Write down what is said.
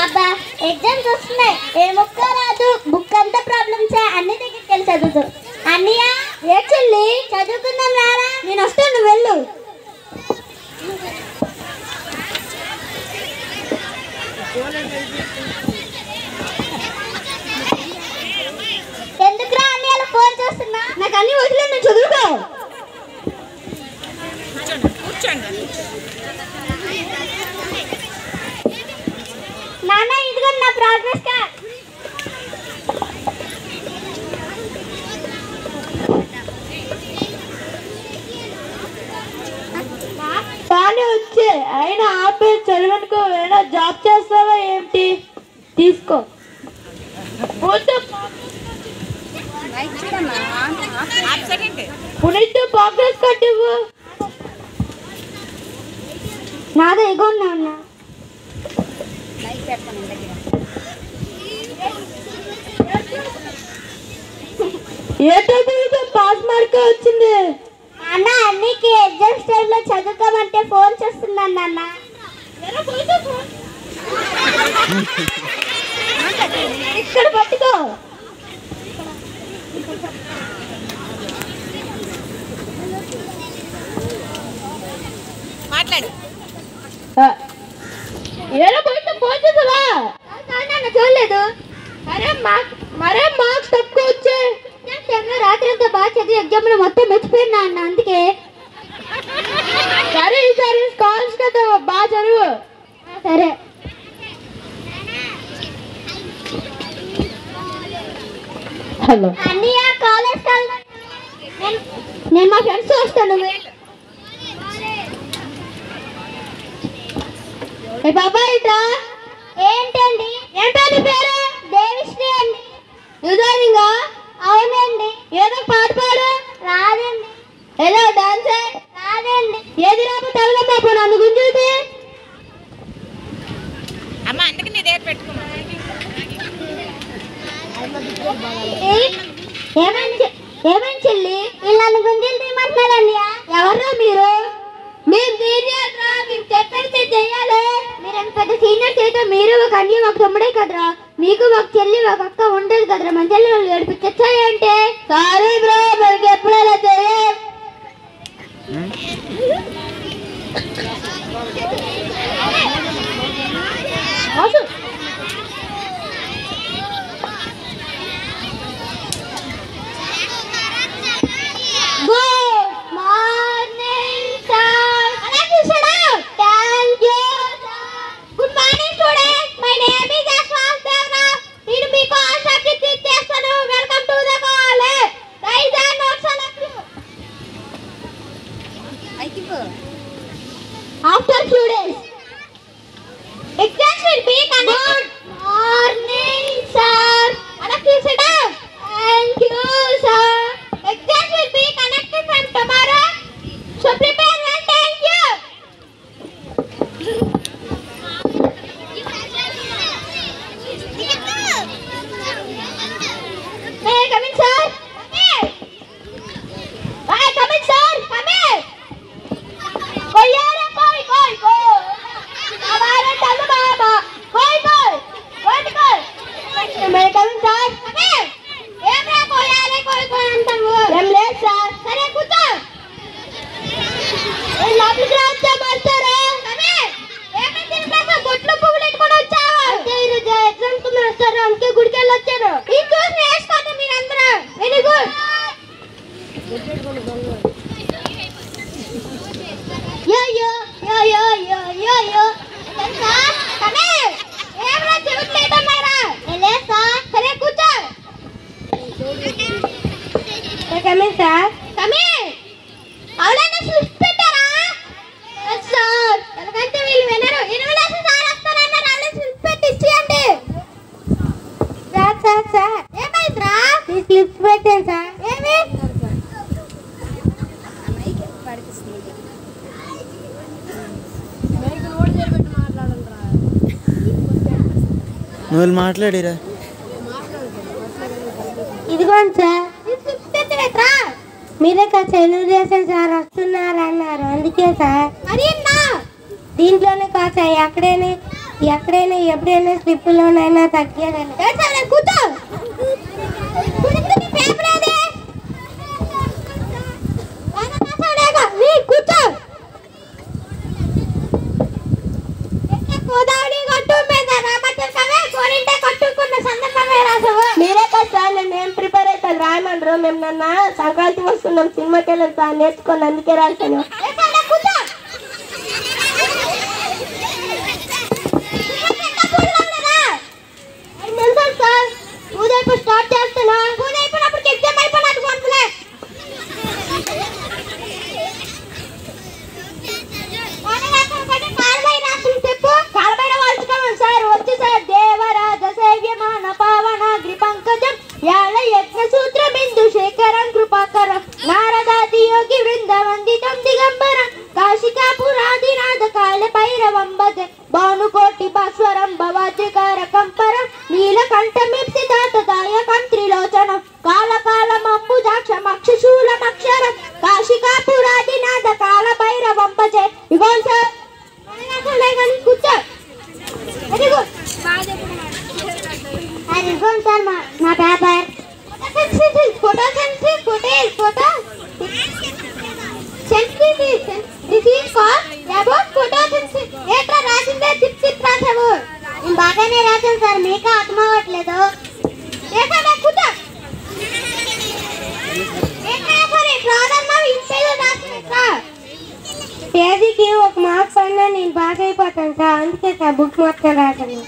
అబ్బా ఎగ్జామ్స్ వస్తున్నాయి, ఏ ముక్క రాదు, బుక్ అంతా ప్రాబ్లమ్స్ అన్ని దగ్గరికి వెళ్ళి చదువుతూ. అన్నయ్య ఏ చెల్లి చదువుకుందాం రారా? నేను వస్తాను, నువ్వు వెళ్ళు. ఎందుకురా అన్ని అలా ఫోన్ చేస్తున్నా? నాకు అన్ని వదిలే, నేను చదువుకో. నాన్న ఇదిగో నా ప్రోగ్రెస్ కార్డ్. బాగానే వచ్చే, అయినా ఆపే చదవనుకో. ఏమైనా జాబ్ చేస్తావా ఏంటి? తీసుకో. పునీత్ ప్రోగ్రెస్ కార్డ్ ఇవ్వు. నాదే ఇగో నాన్న. ఏ చదువుతో పాస్ మార్క్ వచ్చింది? నాన్న అన్నికి ఎగ్జామ్స్ టైంలో చదువుకోమంటే ఫోన్ చేస్తున్నాను నాన్న. ఇక్కడ పట్టుకో. మాట్లాడు. ఏదో పోయితే ఫోన్ చేసావా? చూడలేదు. మరే మార్క్స్ తక్కువ వచ్చాయి. రాత్రి అంతా బాగా చదివి ఎగ్జామ్ లో మొత్తం మెచ్చిపోయినా అన్న, అందుకే. సరే ఈసారి స్కాలర్స్ కదా, బాగా చదువు. సరే. హలో అన్నయ్య కాలేజ్ నేను మా ఫ్రెండ్స్ వస్తాను. బాబాయ్ ఇట్రా. ఏంటండి? ఏంటని పేరు? దేవిశ్రీ అండి. నిజంగా? అవునండి. ఏదో పాట పాడు. రాదండి. ఏదో డాన్స్ రాదండి. ఏది రాబో తగలమ్మా, నన్ను గుంజుది. అమ్మ అందుకే నీ దగ్గర పెట్టుకున్నా. ఏమని చెల్లి వీళ్ళు నన్ను గుంజలు తీయమంటున్నారు అన్నయ్య. ఎవరు మీరు? మేము సీనియర్ రా, మీకు చెప్పేది చెయ్యాలి. మీరు ఎంత పెద్ద సీనియర్స్ అయితే మీరు ఒక అన్నయ్య మాకు తమ్ముడే కదరా. మీకు మాకు చెల్లి ఒక అక్క ఉండేది కదరా. మన చెల్లి వాళ్ళు ఏడిపించచ్చాయి అంటే. సారీ బ్రో, మనకి ఎప్పుడు అలా చేయాలి. Good morning, sir. Thank you, sir. Good morning, students. My name is Ashwaz Devna. నేను మీకు ఆ సబ్జెక్ట్ ఇచ్చేస్తాను. Welcome to the college. Guys and notes all of you. After few days, exams will be conducted. Good morning, sir. Alak you sit down. Thank you, sir. Exams will be conducted from tomorrow. So prepare well. Thank you. May I come in, sir? Come here. May I come in, sir? Come here. Koi yaar koi koi koi. Hamara talu baba. Koi koi. Koi koi. May I come in, sir? Come here. Emra koi yaar koi koi antaru. Em లేదు sir. సరే కూర్చో. ఏ లోపలికి రావచ్చా మాస్టారు? కమే ఏమైంది ఇంట్లో బొట్లు పువ్వులు ఎట్టుకొని వచ్చావు? అంటే ఈరోజు ఎగ్జామ్స్ మీరు వస్తారు, అందుకే గుడికి వెళ్ళి వచ్చాను. ఈ చూసి నేర్చుకోండి మీరందరూ. Very good. యో యో యో యో యో యో యో. సార్ కమే ఏమైనా చెవిటి లేదన్నారా? లేదు సార్. సరే కూర్చో. Coming sir. కమే అవునా స్లిప్ పెట్టారా? సార్ ఎందుకంటే వీళ్ళు వినరు. ఇన్విటేషన్ సార్ వస్తారన్నారు, అలా స్లిప్ పెట్టి ఇచ్చేయండి. సార్ సార్ సార్ ఏమైందిరా? ఈ స్లిప్స్ పెట్టాను సార్. ఏమి నువ్వు మాట్లాడిరా. ఇదిగోండి సార్. స్లిప్ పెట్టరా? మీరే కాదు తెలుగుదేశం సార్ వస్తున్నారు అన్నారు, అందుకే సార్. మరి దీంట్లోనే కాదు సార్, ఎక్కడైనా ఎక్కడైనా ఎప్పుడైనా స్లిప్పులోనైనా తగ్గేదండి. కూర్చో కూర్చో. గోదావరి గట్టు మీద రామచంద్రమే కోరింటే కట్టుకున్న సందర్భమే రాసావు. మీరే కదా సార్, నేను ప్రిపేర్ అవుతాను రాయమంటారు. మేము నన్న సంక్రాంతి వస్తున్నాం సినిమాకి వెళ్ళాను సార్, నేర్చుకోండి అందుకే రాశాను. కూర్చో. సార్ ఉదయపు స్టార్ట్ చేస్తున్నా. ఉదయపునప్పటికి ఎగ్జామ్ అయిపోయినట్టు పంపలే. కాలబైన వాల్చుకోమని సార్. వచ్చి సార్ దేవరాజ సేవ్యమాన పావనాగ్రి పంకజం యాళ యజ్ఞ సూత్ర బిందు శేఖరం కృపాకరం నారదాది యోగి వృంద వందితం దిగంబరం కాశికాపురాదినాథ కాల భైరవం భజ భానుకోటి భాస్వరం భవాద్యకార కంపరం నీలకంఠమిప్సితాతదాయకం త్రిలోచనం కాలకాలం అంబుజాక్షమక్షశూలమక్షరం కాశికాపురాదినాథ కాల భైరవం భజ. ఇగోండి సార్ కూర్చో. ఇదిగోండి సార్ నా పేపర్. ఫోటో ఫోటో ఏట్లా రాసిందే చిప్ రాసావు. నేను బాగానే రాశాను సార్, మీకు అర్థం అవ్వట్లేదు. పేజీకి ఒక మార్క్స్ అయినా నేను బాగా అయిపోతాను సార్, అందుకే సార్ బుక్ మొత్తం రాశాను.